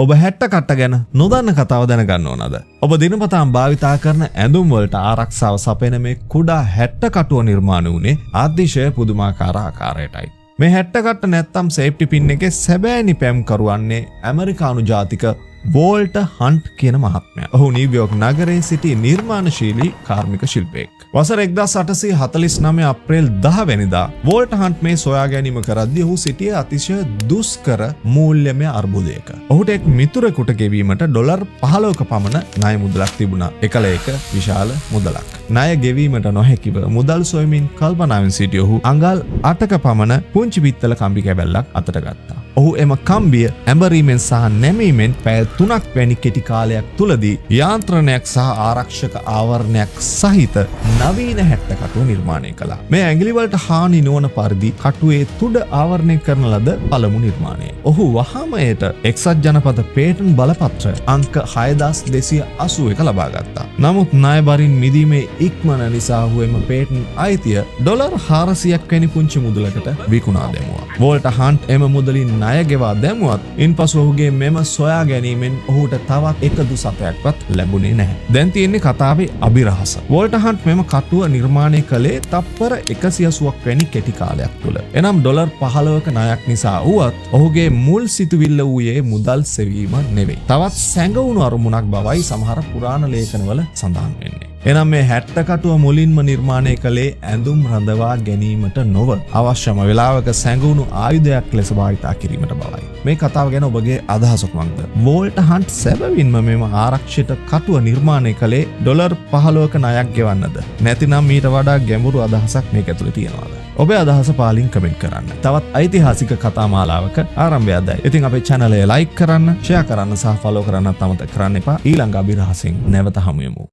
ඔබ හැට්ට කට්ට ගැන නොදන්න කතාව දැනගන්න ඕනද? ඔබ දිනපතාම භාවිතා කරන ඇඳුම් වලට ආරක්ෂාව සපයන මේ කුඩා හැට්ට කටුව නිර්මාණය වුණේ අතිශය පුදුමාකාර ආකාරයටයි. මේ හැට්ට කට්ට නැත්තම් සේෆ්ටි පින් එකේ සැබෑ නිපැම් කරුවන්නේ ඇමරිකානු ජාතික වෝල්ටර් හන්ට් කියන මහත්මයා. ඔහු නිව්යෝක් නගරයේ සිටි නිර්මාණශීලී කාර්මික ශිල්පියෙක්. වසර 1849 අප්‍රේල් 10 වෙනිදා වෝල්ටර් හන්ට් මේ සොයා ගැනීම කරද්දී ඔහු සිටියේ අතිශය දුෂ්කර මූල්‍යමය අර්බුදයක. ඔහුට එක් මිතුරෙකුට ගෙවීමට ඩොලර් 15ක පමණ ණය මුදලක් තිබුණා. එකල එක විශාල මුදලක්. ණය ගෙවීමට නොහැකිව මුදල් සොයමින් කල්පනාවෙන් සිටි ඔහු අඟල් 8ක පමණ පුංචි පිත්තල කම්බි කැබැල්ලක් අතට ගත්තා. ඔහු එම කම්බිය ඇඹරීමෙන් සහ නැමීමෙන් පැය 3ක් වැනි කෙටි කාලයක් තුලදී යාන්ත්‍රණයක් සහ ආරක්ෂක ආවරණයක් සහිත නවීන හැට්ට කටුව නිර්මාණය කළා. මේ ඇඟිලි වලට හානි නොවන පරිදි කටුවේ තුඩ ආවරණය කරන ලද පළමු නිර්මාණය. ඔහු වහාම එයට එක්සත් ජනපද පේටන්ට් බලපත්‍ර අංක 6281 ලබා ගත්තා. නමුත් ණය බරින් මිදීමේ ඉක්මන නිසා ඔහු එම පේටන්ට් අයිතිය ඩොලර් 400ක් වැනි පුංචි මුදලකට විකුණා දැමුවා. වෝල්ටර් හන්ට් එම මුදලින් ණය ගෙවා දැමුවත් ඉන්පසු ඔහුගේ මෙම සොයා ගැනීමෙන් ඔහුට තවත් එකදු සතයක්වත් ලැබුණේ නැහැ. දැන් තියෙන්නේ කතාවේ අභිරහස. වෝල්ටර් හන්ට් මෙම කටුව නිර්මාණය කළේ තප්පර 180ක් වැනි කෙටි කාලයක් තුල. එනම් ඩොලර් 15ක ණයක් නිසා වුවත් ඔහුගේ මුල් සිතුවිල්ල වූයේ මුදල් සෙවීම නෙවෙයි. තවත් සැඟවුණු අරමුණක් බවයි සමහර පුරාණ ලේඛනවල සඳහන් වෙන්නේ. එනම් මේ හැට්ට කටුව මුලින්ම නිර්මාණය කළේ ඇඳුම් රඳවා ගැනීමට නොව අවශ්‍යම වෙලාවක සැඟවුණු ආයුධයක් ලෙස භාවිතා කිරීමට බවයි. මේ කතාව ගැන ඔබගේ අදහස කොහොමද? වෝල්ටර් හන්ට් සැබවින්ම මෙම ආරක්ෂිත කටුව නිර්මාණය කළේ ඩොලර් 15ක ණයක් ගෙවන්නද? නැතිනම් ඊට වඩා ගැඹුරු අදහසක් මේක ඇතුළේ තියෙනවද? ඔබේ අදහස පාලින් කමෙන්ට් කරන්න. තවත් ඓතිහාසික කතා මාලාවක ආරම්භයක්දයි. ඉතින් අපේ channel එක like කරන්න, share කරන්න සහ follow කරන්නත් අමතක කරන්න එපා. ඊළඟ අභිරහසෙන් නැවත හමු වෙමු.